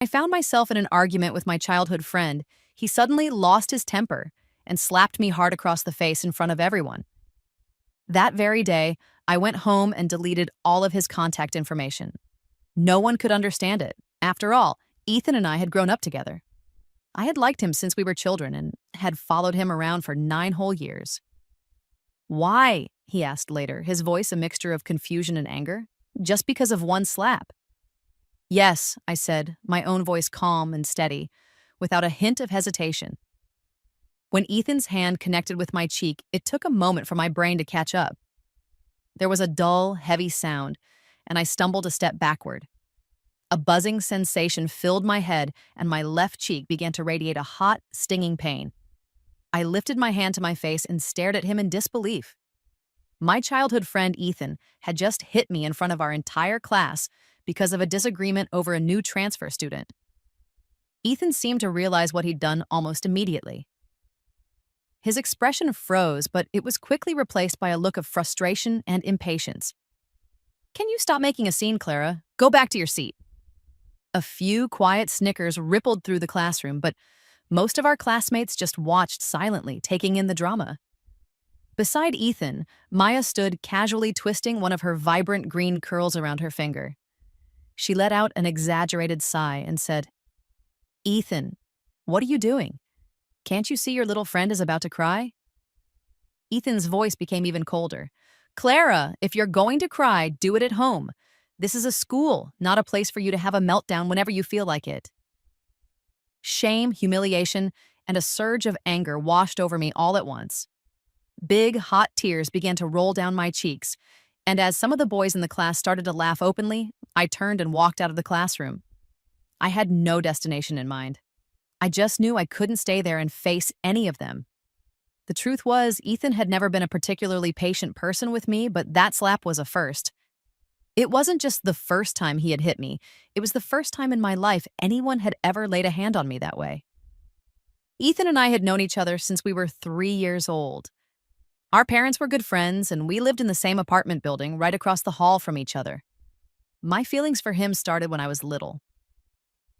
I found myself in an argument with my childhood friend. He suddenly lost his temper and slapped me hard across the face in front of everyone. That very day, I went home and deleted all of his contact information. No one could understand it. After all, Ethan and I had grown up together. I had liked him since we were children and had followed him around for 9 whole years. Why? He asked later, his voice a mixture of confusion and anger. Just because of one slap? Yes, I said, my own voice calm and steady, without a hint of hesitation. When Ethan's hand connected with my cheek, it took a moment for my brain to catch up. There was a dull, heavy sound, and I stumbled a step backward. A buzzing sensation filled my head, and my left cheek began to radiate a hot, stinging pain. I lifted my hand to my face and stared at him in disbelief. My childhood friend Ethan had just hit me in front of our entire class because of a disagreement over a new transfer student. Ethan seemed to realize what he'd done almost immediately. His expression froze, but it was quickly replaced by a look of frustration and impatience. "Can you stop making a scene, Clara? Go back to your seat." A few quiet snickers rippled through the classroom, but most of our classmates just watched silently, taking in the drama. Beside Ethan, Maya stood casually twisting one of her vibrant green curls around her finger. She let out an exaggerated sigh and said, "Ethan, what are you doing? Can't you see your little friend is about to cry?" Ethan's voice became even colder. "Clara, if you're going to cry, do it at home. This is a school, not a place for you to have a meltdown whenever you feel like it." Shame, humiliation, and a surge of anger washed over me all at once. Big, hot tears began to roll down my cheeks, and as some of the boys in the class started to laugh openly, I turned and walked out of the classroom. I had no destination in mind. I just knew I couldn't stay there and face any of them. The truth was, Ethan had never been a particularly patient person with me, but that slap was a first. It wasn't just the first time he had hit me, it was the first time in my life anyone had ever laid a hand on me that way. Ethan and I had known each other since we were 3 years old. Our parents were good friends, and we lived in the same apartment building right across the hall from each other. My feelings for him started when I was little.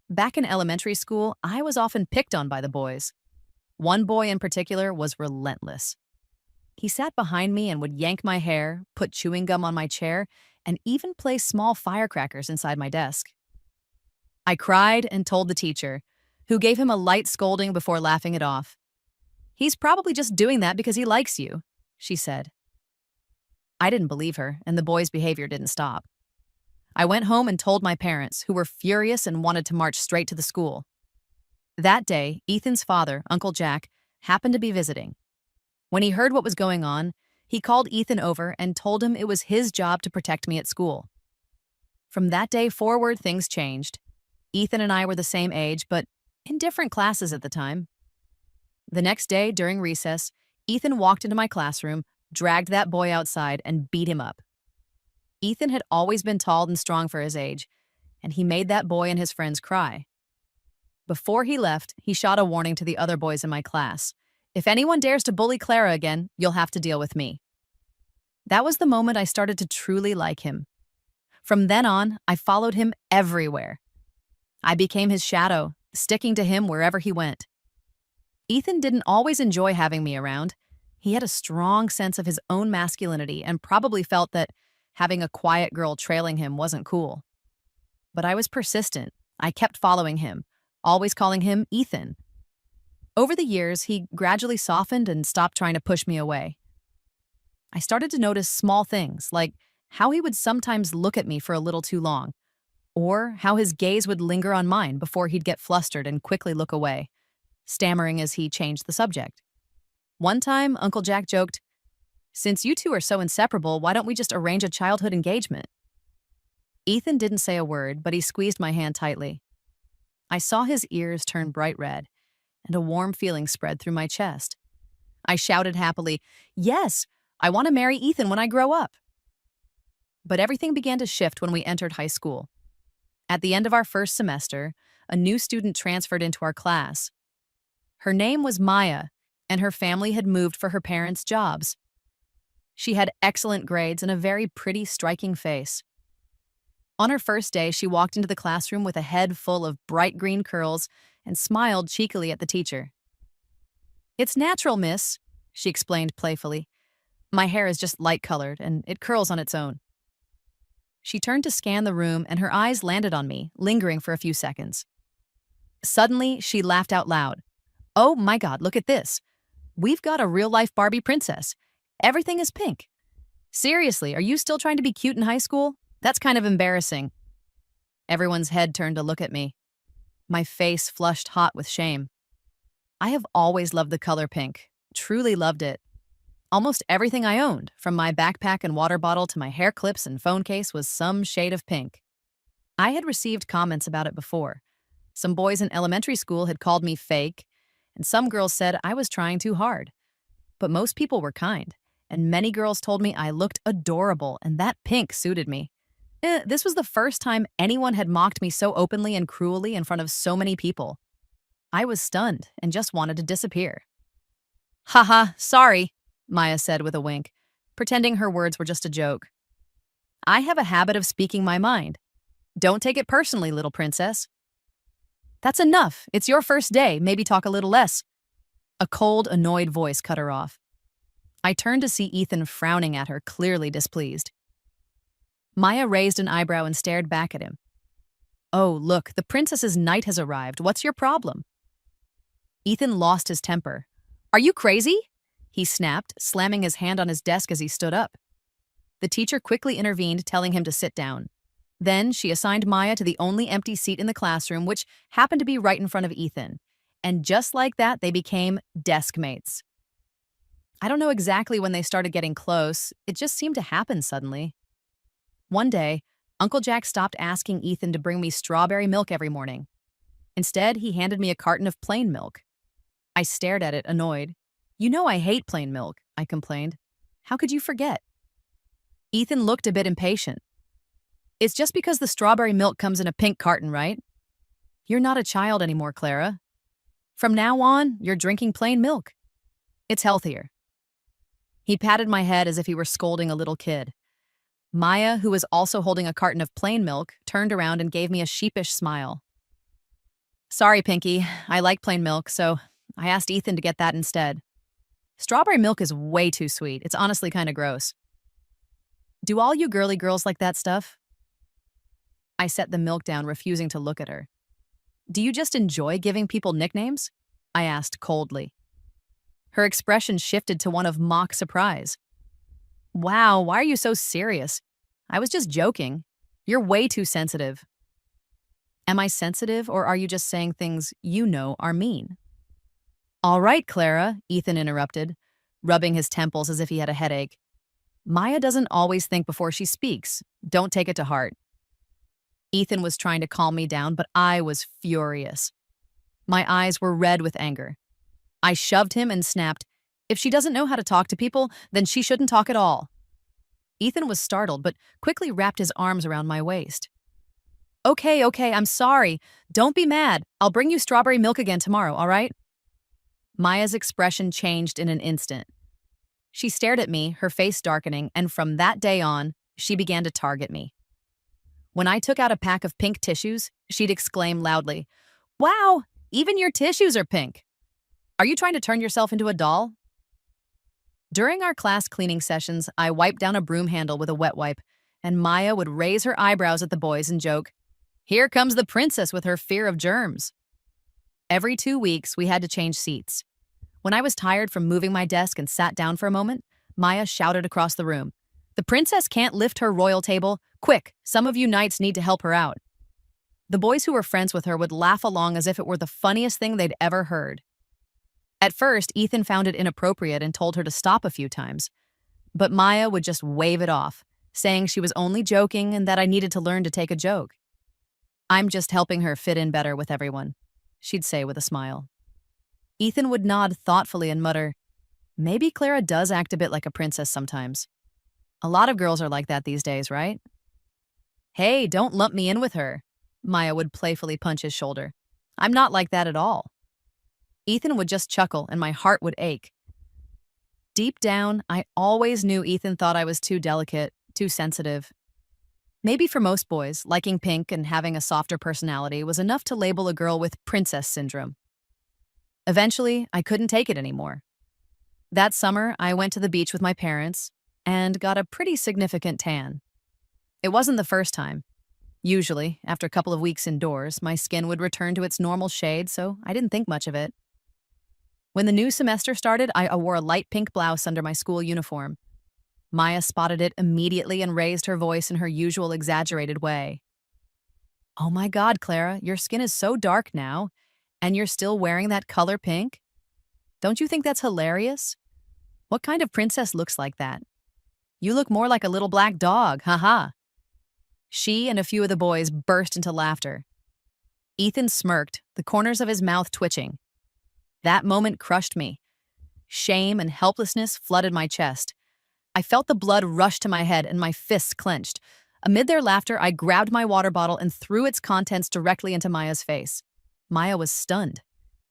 Back in elementary school, I was often picked on by the boys. One boy in particular was relentless. He sat behind me and would yank my hair, put chewing gum on my chair, and even place small firecrackers inside my desk. I cried and told the teacher, who gave him a light scolding before laughing it off. "He's probably just doing that because he likes you," she said. I didn't believe her, and the boy's behavior didn't stop. I went home and told my parents, who were furious and wanted to march straight to the school. That day, Ethan's father, Uncle Jack, happened to be visiting. When he heard what was going on, he called Ethan over and told him it was his job to protect me at school. From that day forward, things changed. Ethan and I were the same age, but in different classes at the time. The next day, during recess, Ethan walked into my classroom, dragged that boy outside, and beat him up. Ethan had always been tall and strong for his age, and he made that boy and his friends cry. Before he left, he shot a warning to the other boys in my class. "If anyone dares to bully Clara again, you'll have to deal with me." That was the moment I started to truly like him. From then on, I followed him everywhere. I became his shadow, sticking to him wherever he went. Ethan didn't always enjoy having me around. He had a strong sense of his own masculinity and probably felt that having a quiet girl trailing him wasn't cool. But I was persistent. I kept following him, always calling him Ethan. Over the years, he gradually softened and stopped trying to push me away. I started to notice small things, like how he would sometimes look at me for a little too long, or how his gaze would linger on mine before he'd get flustered and quickly look away, stammering as he changed the subject. One time, Uncle Jack joked, "Since you two are so inseparable, why don't we just arrange a childhood engagement?" Ethan didn't say a word, but he squeezed my hand tightly. I saw his ears turn bright red, and a warm feeling spread through my chest. I shouted happily, "Yes, I want to marry Ethan when I grow up." But everything began to shift when we entered high school. At the end of our first semester, a new student transferred into our class. Her name was Maya, and her family had moved for her parents' jobs. She had excellent grades and a very pretty, striking face. On her first day, she walked into the classroom with a head full of bright green curls and smiled cheekily at the teacher. "It's natural, miss," she explained playfully. "My hair is just light-colored, and it curls on its own." She turned to scan the room, and her eyes landed on me, lingering for a few seconds. Suddenly, she laughed out loud. "Oh my God, look at this. We've got a real-life Barbie princess. Everything is pink. Seriously, are you still trying to be cute in high school? That's kind of embarrassing." Everyone's head turned to look at me. My face flushed hot with shame. I have always loved the color pink, truly loved it. Almost everything I owned, from my backpack and water bottle to my hair clips and phone case, was some shade of pink. I had received comments about it before. Some boys in elementary school had called me fake, and some girls said I was trying too hard. But most people were kind, and many girls told me I looked adorable and that pink suited me. This was the first time anyone had mocked me so openly and cruelly in front of so many people. I was stunned and just wanted to disappear. "Haha, sorry," Maya said with a wink, pretending her words were just a joke. "I have a habit of speaking my mind. Don't take it personally, little princess." "That's enough. It's your first day. Maybe talk a little less." A cold, annoyed voice cut her off. I turned to see Ethan frowning at her, clearly displeased. Maya raised an eyebrow and stared back at him. "Oh, look, the princess's knight has arrived. What's your problem?" Ethan lost his temper. "Are you crazy?" he snapped, slamming his hand on his desk as he stood up. The teacher quickly intervened, telling him to sit down. Then she assigned Maya to the only empty seat in the classroom, which happened to be right in front of Ethan. And just like that, they became desk mates. I don't know exactly when they started getting close. It just seemed to happen suddenly. One day, Uncle Jack stopped asking Ethan to bring me strawberry milk every morning. Instead, he handed me a carton of plain milk. I stared at it, annoyed. "You know I hate plain milk," I complained. "How could you forget?" Ethan looked a bit impatient. "It's just because the strawberry milk comes in a pink carton, right? You're not a child anymore, Clara. From now on, you're drinking plain milk. It's healthier." He patted my head as if he were scolding a little kid. Maya, who was also holding a carton of plain milk, turned around and gave me a sheepish smile. "Sorry, Pinky. I like plain milk, so I asked Ethan to get that instead. Strawberry milk is way too sweet. It's honestly kind of gross." "Do all you girly girls like that stuff?" I set the milk down, refusing to look at her. "Do you just enjoy giving people nicknames?" I asked coldly. Her expression shifted to one of mock surprise. "Wow, why are you so serious? I was just joking. You're way too sensitive." "Am I sensitive, or are you just saying things you know are mean?" "All right, Clara," Ethan interrupted, rubbing his temples as if he had a headache. "Maya doesn't always think before she speaks. Don't take it to heart." Ethan was trying to calm me down, but I was furious. My eyes were red with anger. I shoved him and snapped, "If she doesn't know how to talk to people, then she shouldn't talk at all." Ethan was startled, but quickly wrapped his arms around my waist. Okay, I'm sorry. Don't be mad. I'll bring you strawberry milk again tomorrow, all right?" Maya's expression changed in an instant. She stared at me, her face darkening, and from that day on, she began to target me. When I took out a pack of pink tissues, she'd exclaim loudly, "Wow, even your tissues are pink. Are you trying to turn yourself into a doll?" During our class cleaning sessions, I wiped down a broom handle with a wet wipe, and Maya would raise her eyebrows at the boys and joke, "Here comes the princess with her fear of germs." Every 2 weeks, we had to change seats. When I was tired from moving my desk and sat down for a moment, Maya shouted across the room, "The princess can't lift her royal table. Quick, some of you knights need to help her out." The boys who were friends with her would laugh along as if it were the funniest thing they'd ever heard. At first, Ethan found it inappropriate and told her to stop a few times. But Maya would just wave it off, saying she was only joking and that I needed to learn to take a joke. "I'm just helping her fit in better with everyone," she'd say with a smile. Ethan would nod thoughtfully and mutter, "Maybe Clara does act a bit like a princess sometimes. A lot of girls are like that these days, right?" "Hey, don't lump me in with her," Maya would playfully punch his shoulder. "I'm not like that at all." Ethan would just chuckle and my heart would ache. Deep down, I always knew Ethan thought I was too delicate, too sensitive. Maybe for most boys, liking pink and having a softer personality was enough to label a girl with princess syndrome. Eventually, I couldn't take it anymore. That summer, I went to the beach with my parents and got a pretty significant tan. It wasn't the first time. Usually, after a couple of weeks indoors, my skin would return to its normal shade, so I didn't think much of it. When the new semester started, I wore a light pink blouse under my school uniform. Maya spotted it immediately and raised her voice in her usual exaggerated way. "Oh my God, Clara, your skin is so dark now, and you're still wearing that color pink? Don't you think that's hilarious? What kind of princess looks like that? You look more like a little black dog, haha." She and a few of the boys burst into laughter. Ethan smirked, the corners of his mouth twitching. That moment crushed me. Shame and helplessness flooded my chest. I felt the blood rush to my head and my fists clenched. Amid their laughter, I grabbed my water bottle and threw its contents directly into Maya's face. Maya was stunned.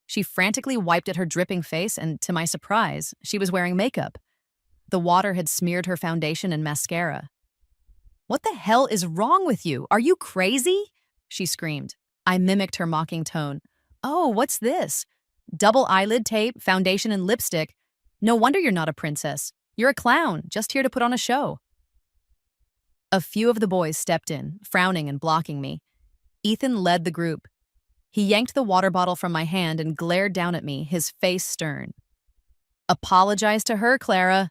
She frantically wiped at her dripping face, and to my surprise, she was wearing makeup. The water had smeared her foundation and mascara. "What the hell is wrong with you? Are you crazy?" she screamed. I mimicked her mocking tone. "Oh, what's this? Double eyelid tape, foundation, and lipstick. No wonder you're not a princess. You're a clown, just here to put on a show." A few of the boys stepped in, frowning and blocking me. Ethan led the group. He yanked the water bottle from my hand and glared down at me, his face stern. "Apologize to her, Clara."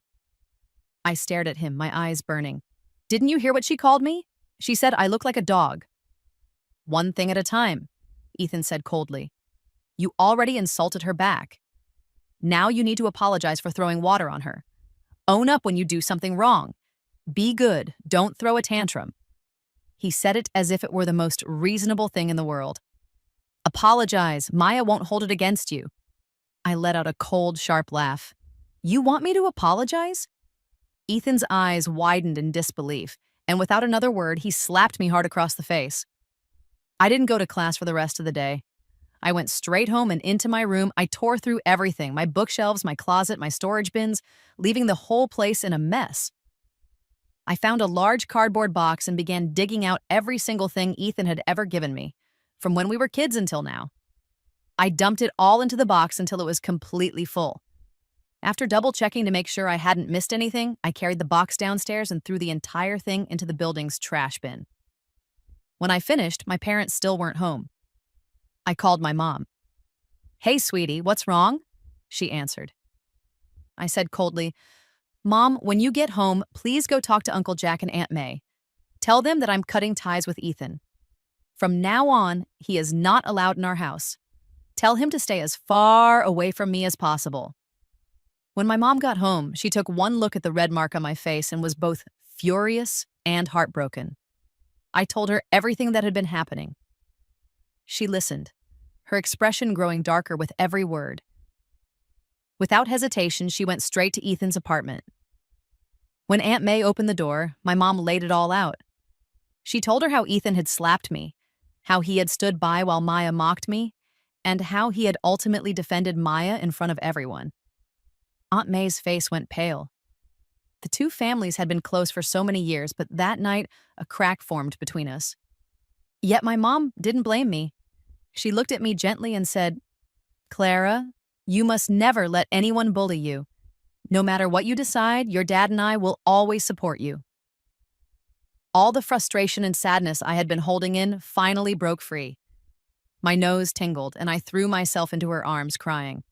I stared at him, my eyes burning. "Didn't you hear what she called me? She said I look like a dog." "One thing at a time," Ethan said coldly. "You already insulted her back. Now you need to apologize for throwing water on her. Own up when you do something wrong. Be good, don't throw a tantrum." He said it as if it were the most reasonable thing in the world. "Apologize, Maya won't hold it against you." I let out a cold, sharp laugh. "You want me to apologize?" Ethan's eyes widened in disbelief, and without another word, he slapped me hard across the face. I didn't go to class for the rest of the day. I went straight home and into my room. I tore through everything, my bookshelves, my closet, my storage bins, leaving the whole place in a mess. I found a large cardboard box and began digging out every single thing Ethan had ever given me, from when we were kids until now. I dumped it all into the box until it was completely full. After double-checking to make sure I hadn't missed anything, I carried the box downstairs and threw the entire thing into the building's trash bin. When I finished, my parents still weren't home. I called my mom. "Hey, sweetie, what's wrong?" she answered. I said coldly, "Mom, when you get home, please go talk to Uncle Jack and Aunt May. Tell them that I'm cutting ties with Ethan. From now on, he is not allowed in our house. Tell him to stay as far away from me as possible." When my mom got home, she took one look at the red mark on my face and was both furious and heartbroken. I told her everything that had been happening. She listened, her expression growing darker with every word. Without hesitation, she went straight to Ethan's apartment. When Aunt May opened the door, my mom laid it all out. She told her how Ethan had slapped me, how he had stood by while Maya mocked me, and how he had ultimately defended Maya in front of everyone. Aunt May's face went pale. The two families had been close for so many years, but that night, a crack formed between us. Yet my mom didn't blame me. She looked at me gently and said, "Clara, you must never let anyone bully you. No matter what you decide, your dad and I will always support you." All the frustration and sadness I had been holding in finally broke free. My nose tingled, and I threw myself into her arms, crying.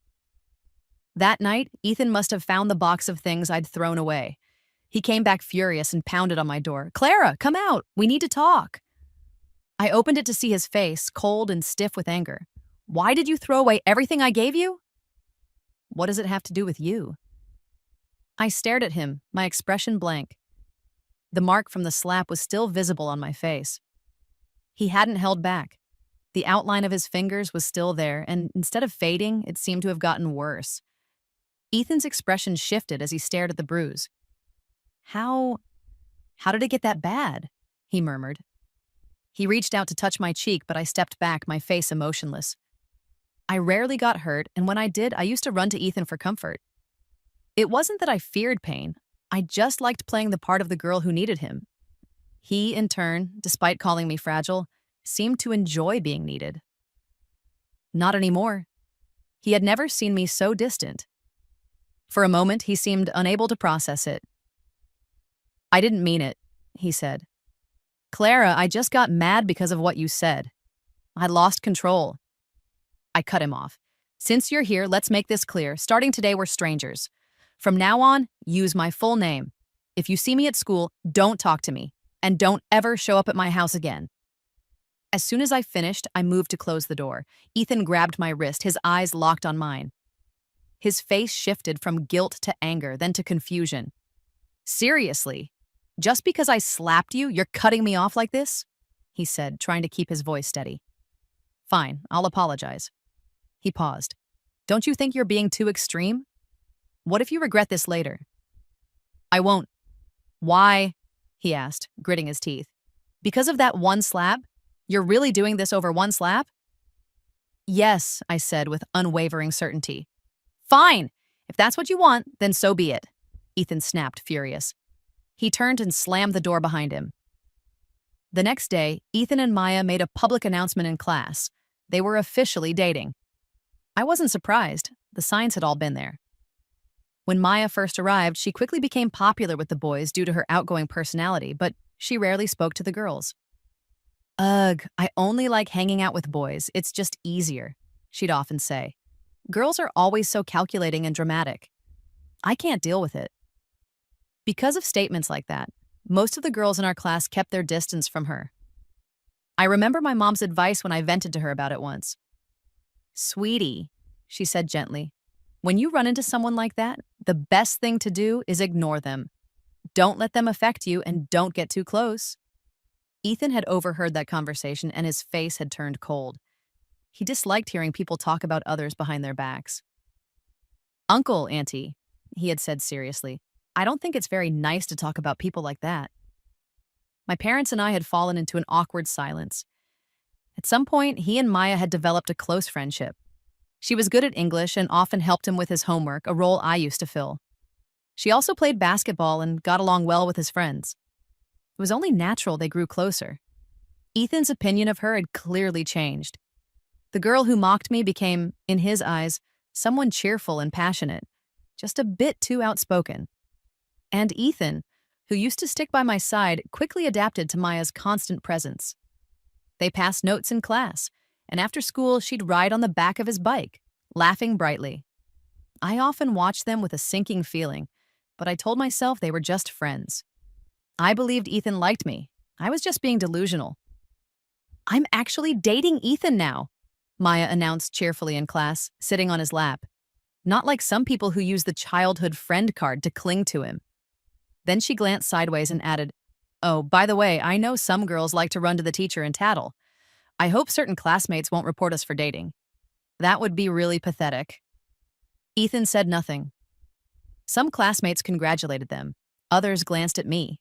That night, Ethan must have found the box of things I'd thrown away. He came back furious and pounded on my door. "Clara, come out. We need to talk." I opened it to see his face, cold and stiff with anger. "Why did you throw away everything I gave you?" "What does it have to do with you?" I stared at him, my expression blank. The mark from the slap was still visible on my face. He hadn't held back. The outline of his fingers was still there, and instead of fading, it seemed to have gotten worse. Ethan's expression shifted as he stared at the bruise. How did it get that bad?" he murmured. He reached out to touch my cheek, but I stepped back, my face emotionless. I rarely got hurt, and when I did, I used to run to Ethan for comfort. It wasn't that I feared pain. I just liked playing the part of the girl who needed him. He, in turn, despite calling me fragile, seemed to enjoy being needed. Not anymore. He had never seen me so distant. For a moment, he seemed unable to process it. "I didn't mean it," he said. "Clara, I just got mad because of what you said. I lost control." I cut him off. "Since you're here, let's make this clear. Starting today, we're strangers. From now on, use my full name. If you see me at school, don't talk to me, and don't ever show up at my house again." As soon as I finished, I moved to close the door. Ethan grabbed my wrist, his eyes locked on mine. His face shifted from guilt to anger, then to confusion. "Seriously? Just because I slapped you, you're cutting me off like this?" he said, trying to keep his voice steady. "Fine, I'll apologize." He paused. "Don't you think you're being too extreme? What if you regret this later?" "I won't." "Why?" he asked, gritting his teeth. "Because of that one slap? You're really doing this over one slap?" "Yes," I said with unwavering certainty. "Fine! If that's what you want, then so be it," Ethan snapped, furious. He turned and slammed the door behind him. The next day, Ethan and Maya made a public announcement in class. They were officially dating. I wasn't surprised. The signs had all been there. When Maya first arrived, she quickly became popular with the boys due to her outgoing personality, but she rarely spoke to the girls. "Ugh, I only like hanging out with boys. It's just easier," she'd often say. "Girls are always so calculating and dramatic. I can't deal with it." Because of statements like that, most of the girls in our class kept their distance from her. I remember my mom's advice when I vented to her about it once. "Sweetie," she said gently, "when you run into someone like that, the best thing to do is ignore them. Don't let them affect you and don't get too close." Ethan had overheard that conversation and his face had turned cold. He disliked hearing people talk about others behind their backs. "Uncle, Auntie," he had said seriously, "I don't think it's very nice to talk about people like that." My parents and I had fallen into an awkward silence. At some point, he and Maya had developed a close friendship. She was good at English and often helped him with his homework, a role I used to fill. She also played basketball and got along well with his friends. It was only natural they grew closer. Ethan's opinion of her had clearly changed. The girl who mocked me became, in his eyes, someone cheerful and passionate, just a bit too outspoken. And Ethan, who used to stick by my side, quickly adapted to Maya's constant presence. They passed notes in class, and after school she'd ride on the back of his bike, laughing brightly. I often watched them with a sinking feeling, but I told myself they were just friends. I believed Ethan liked me. I was just being delusional. "I'm actually dating Ethan now," Maya announced cheerfully in class, sitting on his lap. Not like some people who use the childhood friend card to cling to him. Then she glanced sideways and added, "Oh, by the way, I know some girls like to run to the teacher and tattle. I hope certain classmates won't report us for dating. That would be really pathetic." Ethan said nothing. Some classmates congratulated them. Others glanced at me.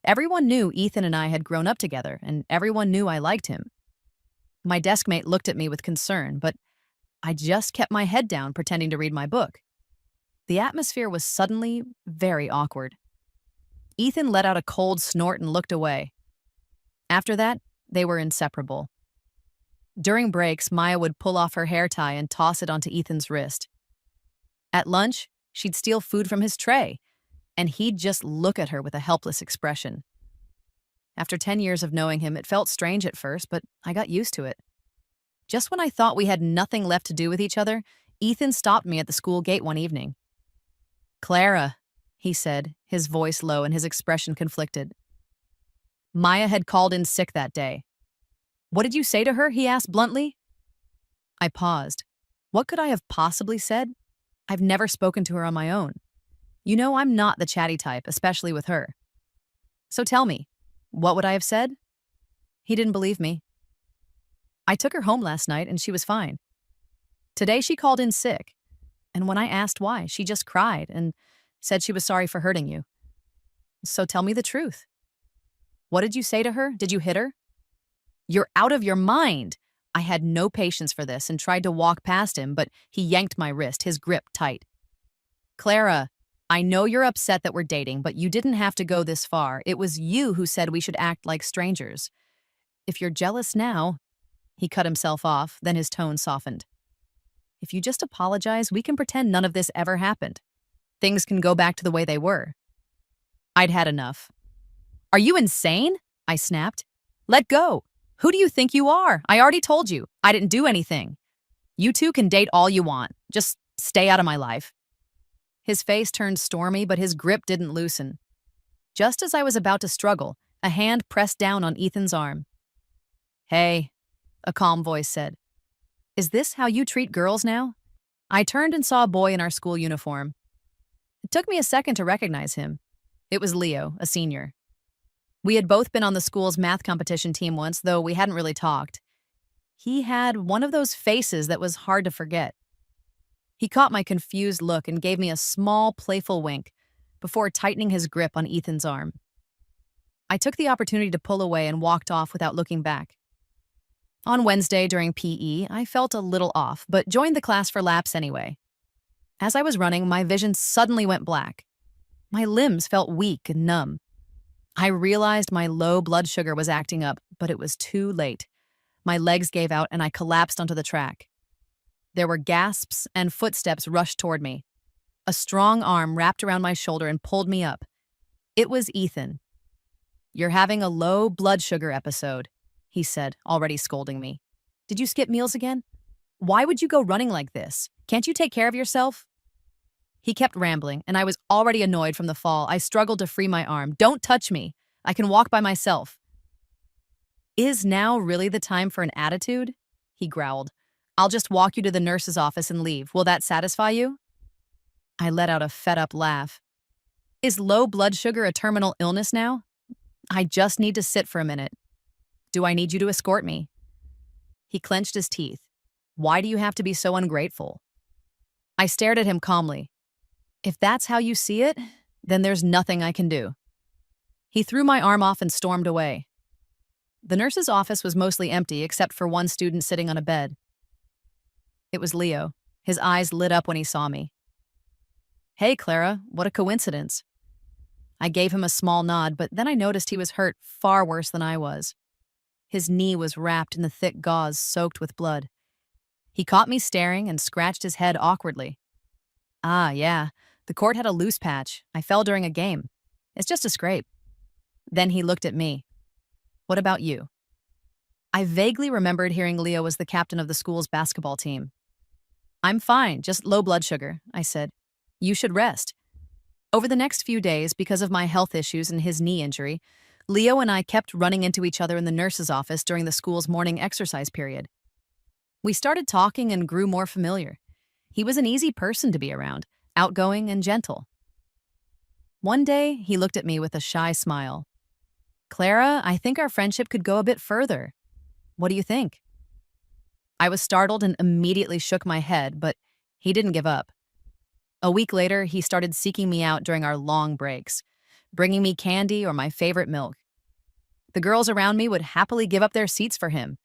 Everyone knew Ethan and I had grown up together, and everyone knew I liked him. My desk mate looked at me with concern, but I just kept my head down, pretending to read my book. The atmosphere was suddenly very awkward. Ethan let out a cold snort and looked away. After that, they were inseparable. During breaks, Maya would pull off her hair tie and toss it onto Ethan's wrist. At lunch, she'd steal food from his tray, and he'd just look at her with a helpless expression. After 10 years of knowing him, it felt strange at first, but I got used to it. Just when I thought we had nothing left to do with each other, Ethan stopped me at the school gate one evening. "Clara," he said, his voice low and his expression conflicted. Maya had called in sick that day. "What did you say to her?" he asked bluntly. I paused. What could I have possibly said? I've never spoken to her on my own. You know, I'm not the chatty type, especially with her. "So tell me, what would I have said?" He didn't believe me. "I took her home last night and she was fine. Today she called in sick, and when I asked why, she just cried and said she was sorry for hurting you. So tell me the truth. What did you say to her? Did you hit her?" "You're out of your mind." I had no patience for this and tried to walk past him, but he yanked my wrist, his grip tight. "Clara, I know you're upset that we're dating, but you didn't have to go this far. It was you who said we should act like strangers. If you're jealous now, he cut himself off, then his tone softened. If you just apologize, we can pretend none of this ever happened. Things can go back to the way they were. I'd had enough. Are you insane? I snapped. Let go. Who do you think you are? I already told you. I didn't do anything. You two can date all you want. Just stay out of my life. His face turned stormy, but his grip didn't loosen. Just as I was about to struggle, a hand pressed down on Ethan's arm. Hey, a calm voice said. Is this how you treat girls now? I turned and saw a boy in our school uniform. It took me a second to recognize him. It was Leo, a senior. We had both been on the school's math competition team once, though we hadn't really talked. He had one of those faces that was hard to forget. He caught my confused look and gave me a small, playful wink before tightening his grip on Ethan's arm. I took the opportunity to pull away and walked off without looking back. On Wednesday during PE, I felt a little off, but joined the class for laps anyway. As I was running, my vision suddenly went black. My limbs felt weak and numb. I realized my low blood sugar was acting up, but it was too late. My legs gave out and I collapsed onto the track. There were gasps and footsteps rushed toward me. A strong arm wrapped around my shoulder and pulled me up. It was Ethan. You're having a low blood sugar episode, he said, already scolding me. Did you skip meals again? Why would you go running like this? Can't you take care of yourself? He kept rambling, and I was already annoyed from the fall. I struggled to free my arm. Don't touch me. I can walk by myself. Is now really the time for an attitude? He growled. I'll just walk you to the nurse's office and leave. Will that satisfy you? I let out a fed-up laugh. Is low blood sugar a terminal illness now? I just need to sit for a minute. Do I need you to escort me? He clenched his teeth. Why do you have to be so ungrateful? I stared at him calmly. If that's how you see it, then there's nothing I can do. He threw my arm off and stormed away. The nurse's office was mostly empty except for one student sitting on a bed. It was Leo. His eyes lit up when he saw me. Hey, Clara, what a coincidence. I gave him a small nod, but then I noticed he was hurt far worse than I was. His knee was wrapped in the thick gauze soaked with blood. He caught me staring and scratched his head awkwardly. Ah, yeah, the court had a loose patch. I fell during a game. It's just a scrape. Then he looked at me. What about you? I vaguely remembered hearing Leo was the captain of the school's basketball team. I'm fine, just low blood sugar, I said. You should rest. Over the next few days, because of my health issues and his knee injury, Leo and I kept running into each other in the nurse's office during the school's morning exercise period. We started talking and grew more familiar. He was an easy person to be around, outgoing and gentle. One day, he looked at me with a shy smile. Clara, I think our friendship could go a bit further. What do you think? I was startled and immediately shook my head, but he didn't give up. A week later, he started seeking me out during our long breaks, bringing me candy or my favorite milk. The girls around me would happily give up their seats for him,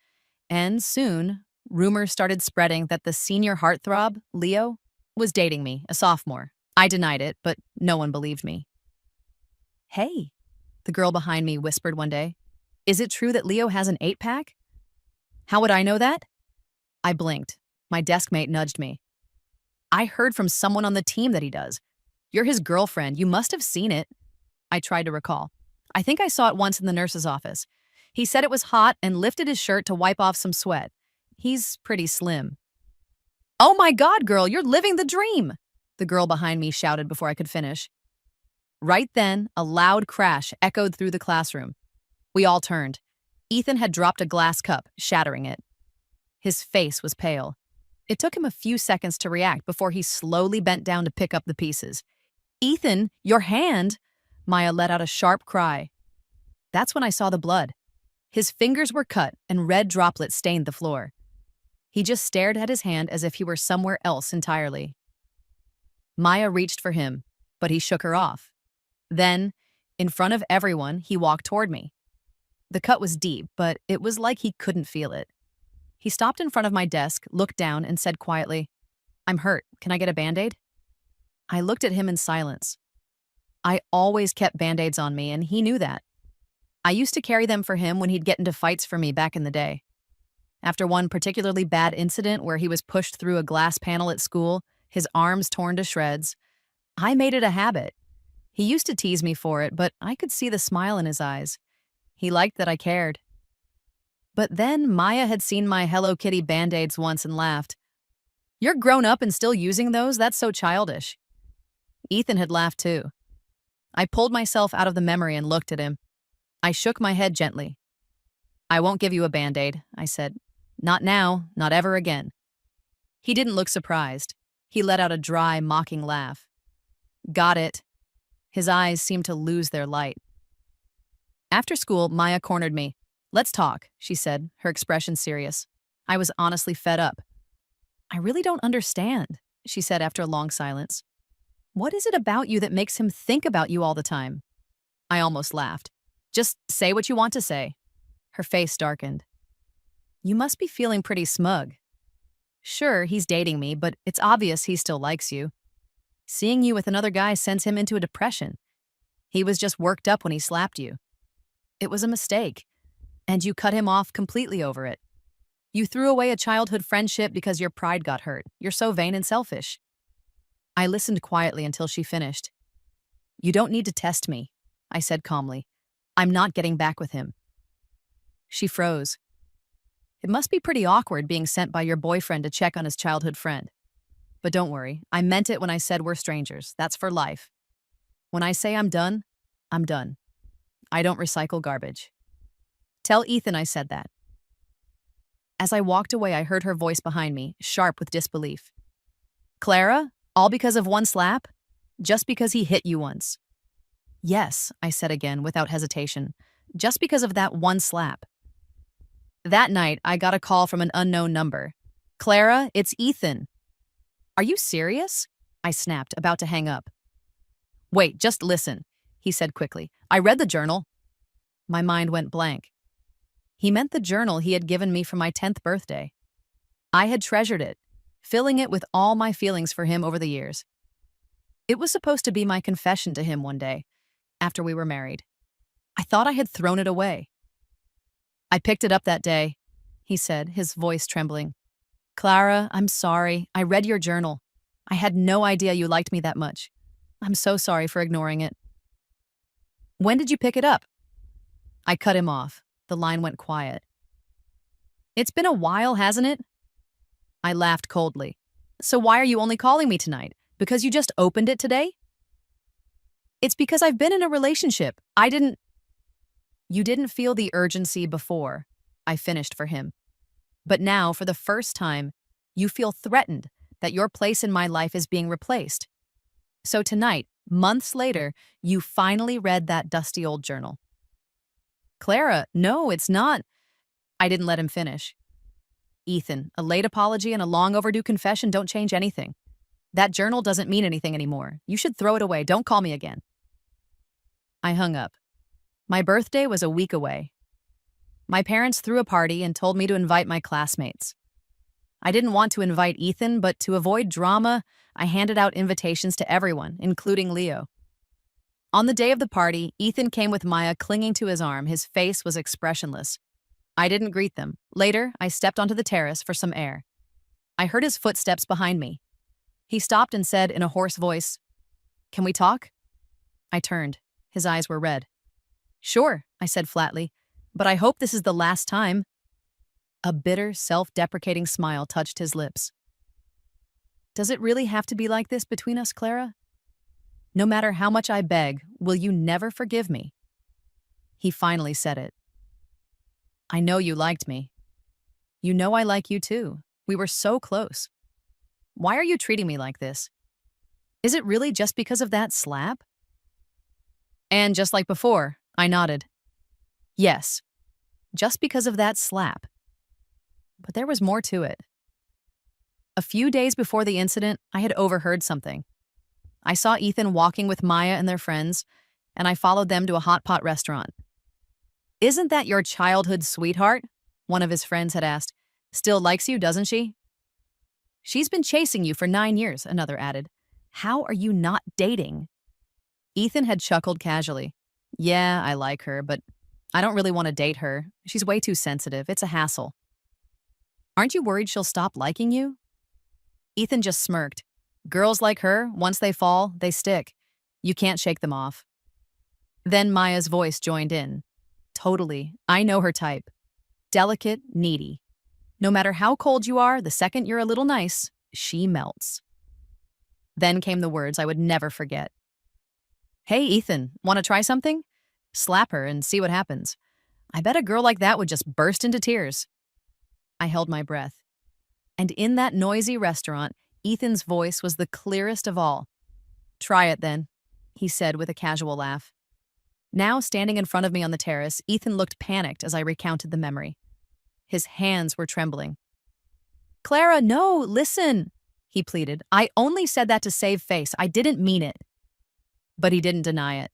and soon, rumors started spreading that the senior heartthrob, Leo, was dating me, a sophomore. I denied it, but no one believed me. Hey, the girl behind me whispered one day. Is it true that Leo has an 8-pack? How would I know that? I blinked. My desk mate nudged me. I heard from someone on the team that he does. You're his girlfriend. You must have seen it. I tried to recall. I think I saw it once in the nurse's office. He said it was hot and lifted his shirt to wipe off some sweat. He's pretty slim. Oh my God, girl, you're living the dream, the girl behind me shouted before I could finish. Right then, a loud crash echoed through the classroom. We all turned. Ethan had dropped a glass cup, shattering it. His face was pale. It took him a few seconds to react before he slowly bent down to pick up the pieces. Ethan, your hand! Maya let out a sharp cry. That's when I saw the blood. His fingers were cut and red droplets stained the floor. He just stared at his hand as if he were somewhere else entirely. Maya reached for him, but he shook her off. Then, in front of everyone, he walked toward me. The cut was deep, but it was like he couldn't feel it. He stopped in front of my desk, looked down, and said quietly, I'm hurt. Can I get a Band-Aid? I looked at him in silence. I always kept band-aids on me, and he knew that. I used to carry them for him when he'd get into fights for me back in the day. After one particularly bad incident where he was pushed through a glass panel at school, his arms torn to shreds, I made it a habit. He used to tease me for it, but I could see the smile in his eyes. He liked that I cared. But then Maya had seen my Hello Kitty band-aids once and laughed. "You're grown up and still using those? That's so childish." Ethan had laughed too. I pulled myself out of the memory and looked at him. I shook my head gently. "I won't give you a band-aid," I said. "Not now, not ever again." He didn't look surprised. He let out a dry, mocking laugh. "Got it." His eyes seemed to lose their light. After school, Maya cornered me. "Let's talk," she said, her expression serious. I was honestly fed up. "I really don't understand," she said after a long silence. "What is it about you that makes him think about you all the time?" I almost laughed. "Just say what you want to say." Her face darkened. "You must be feeling pretty smug. Sure, he's dating me, but it's obvious he still likes you. Seeing you with another guy sends him into a depression. He was just worked up when he slapped you. It was a mistake, and you cut him off completely over it. You threw away a childhood friendship because your pride got hurt. You're so vain and selfish." I listened quietly until she finished. "You don't need to test me," I said calmly. "I'm not getting back with him." She froze. "It must be pretty awkward being sent by your boyfriend to check on his childhood friend. But don't worry, I meant it when I said we're strangers. That's for life. When I say I'm done, I'm done. I don't recycle garbage. Tell Ethan I said that." As I walked away, I heard her voice behind me, sharp with disbelief. "Clara, all because of one slap? Just because he hit you once?" "Yes," I said again without hesitation. "Just because of that one slap." That night, I got a call from an unknown number. "Clara, it's Ethan." "Are you serious?" I snapped, about to hang up. "Wait, just listen," he said quickly. "I read the journal." My mind went blank. He meant the journal he had given me for my 10th birthday. I had treasured it, filling it with all my feelings for him over the years. It was supposed to be my confession to him one day, after we were married. I thought I had thrown it away. "I picked it up that day," he said, his voice trembling. "Clara, I'm sorry. I read your journal. I had no idea you liked me that much. I'm so sorry for ignoring it." "When did you pick it up?" I cut him off. The line went quiet. "It's been a while, hasn't it?" I laughed coldly. "So why are you only calling me tonight? Because you just opened it today?" "It's because I've been in a relationship. You didn't feel the urgency before," I finished for him. "But now, for the first time, you feel threatened that your place in my life is being replaced. So tonight, months later, you finally read that dusty old journal." "Clara, no, it's not." I didn't let him finish. "Ethan, a late apology and a long overdue confession don't change anything. That journal doesn't mean anything anymore. You should throw it away. Don't call me again." I hung up. My birthday was a week away. My parents threw a party and told me to invite my classmates. I didn't want to invite Ethan, but to avoid drama, I handed out invitations to everyone, including Leo. On the day of the party, Ethan came with Maya clinging to his arm. His face was expressionless. I didn't greet them. Later, I stepped onto the terrace for some air. I heard his footsteps behind me. He stopped and said in a hoarse voice, "Can we talk?" I turned. His eyes were red. "Sure," I said flatly, "but I hope this is the last time." A bitter, self-deprecating smile touched his lips. "Does it really have to be like this between us, Clara? No matter how much I beg, will you never forgive me?" He finally said it. "I know you liked me. You know I like you too. We were so close. Why are you treating me like this? Is it really just because of that slap?" And just like before, I nodded. Yes, just because of that slap. But there was more to it. A few days before the incident, I had overheard something. I saw Ethan walking with Maya and their friends, and I followed them to a hot pot restaurant. "Isn't that your childhood sweetheart?" one of his friends had asked. "Still likes you, doesn't she?" "She's been chasing you for 9 years," another added. How are you not dating? Ethan had chuckled casually. Yeah, I like her, but I don't really want to date her. She's way too sensitive. It's a hassle. Aren't you worried she'll stop liking you? Ethan just smirked. Girls like her, once they fall, they stick. You can't shake them off. Then Maya's voice joined in. Totally. I know her type. Delicate, needy. No matter how cold you are, the second you're a little nice, she melts. Then came the words I would never forget. Hey, Ethan, want to try something? Slap her and see what happens. I bet a girl like that would just burst into tears. I held my breath. And in that noisy restaurant, Ethan's voice was the clearest of all. Try it then, he said with a casual laugh. Now, standing in front of me on the terrace, Ethan looked panicked as I recounted the memory. His hands were trembling. Clara, no, listen, he pleaded. I only said that to save face. I didn't mean it. But he didn't deny it.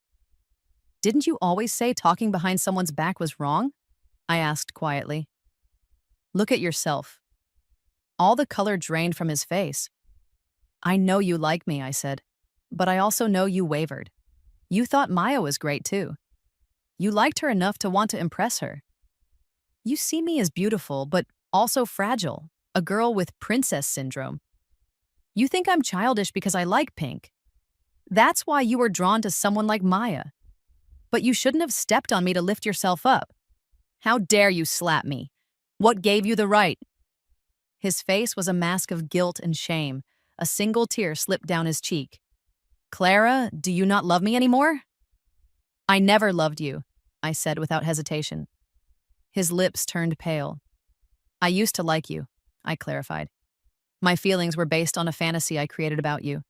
Didn't you always say talking behind someone's back was wrong? I asked quietly. Look at yourself. All the color drained from his face. I know you like me, I said, but I also know you wavered. You thought Maya was great too. You liked her enough to want to impress her. You see me as beautiful, but also fragile, a girl with princess syndrome. You think I'm childish because I like pink. That's why you were drawn to someone like Maya. But you shouldn't have stepped on me to lift yourself up. How dare you slap me? What gave you the right? His face was a mask of guilt and shame. A single tear slipped down his cheek. Clara, do you not love me anymore? I never loved you, I said without hesitation. His lips turned pale. I used to like you, I clarified. My feelings were based on a fantasy I created about you.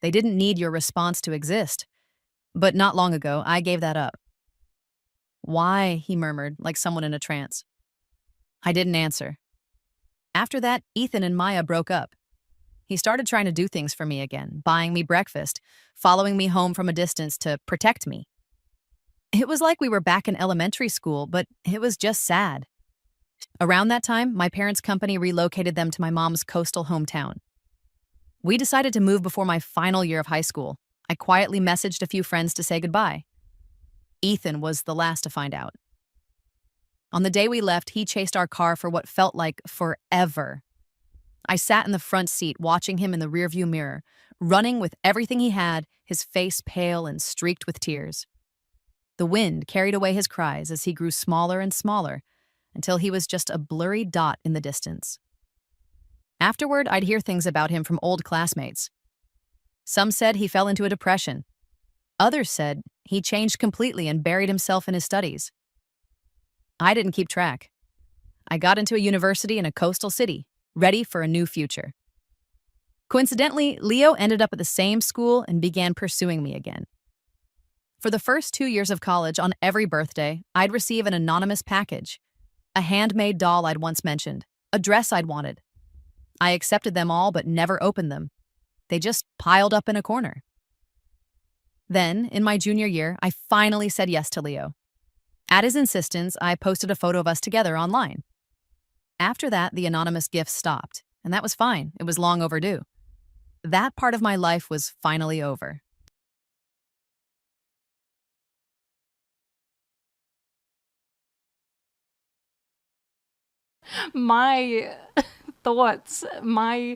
They didn't need your response to exist. But not long ago, I gave that up. Why? He murmured, like someone in a trance. I didn't answer. After that, Ethan and Maya broke up. He started trying to do things for me again, buying me breakfast, following me home from a distance to protect me. It was like we were back in elementary school, but it was just sad. Around that time, my parents' company relocated them to my mom's coastal hometown. We decided to move before my final year of high school. I quietly messaged a few friends to say goodbye. Ethan was the last to find out. On the day we left, he chased our car for what felt like forever. I sat in the front seat watching him in the rearview mirror, running with everything he had, his face pale and streaked with tears. The wind carried away his cries as he grew smaller and smaller until he was just a blurry dot in the distance. Afterward, I'd hear things about him from old classmates. Some said he fell into a depression. Others said he changed completely and buried himself in his studies. I didn't keep track. I got into a university in a coastal city, ready for a new future. Coincidentally, Leo ended up at the same school and began pursuing me again. For the first 2 years of college, on every birthday, I'd receive an anonymous package, a handmade doll I'd once mentioned, a dress I'd wanted. I accepted them all but never opened them. They just piled up in a corner. Then, in my junior year, I finally said yes to Leo. At his insistence, I posted a photo of us together online. After that, the anonymous gifts stopped, and that was fine. It was long overdue. That part of my life was finally over. My thoughts, my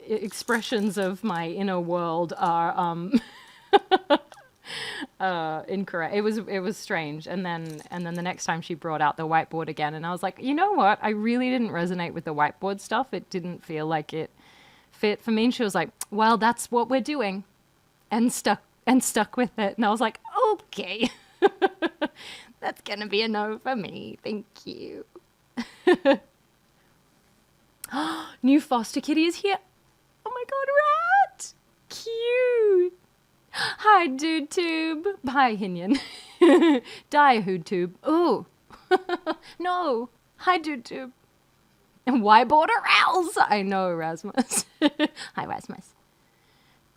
expressions of my inner world are incorrect. It was strange. And then the next time she brought out the whiteboard again, and I was like, you know what? I really didn't resonate with the whiteboard stuff. It didn't feel like it fit for me. And she was like, well, that's what we're doing, and stuck with it. And I was like, okay. That's gonna be a no for me. Thank you. New foster kitty is here. Oh my god, rat! Cute. Hi, dude tube. Hi, Hinyan. Die, hood tube. Ooh. No. Hi, dude tube. And why border owls? I know, Rasmus. Hi, Rasmus.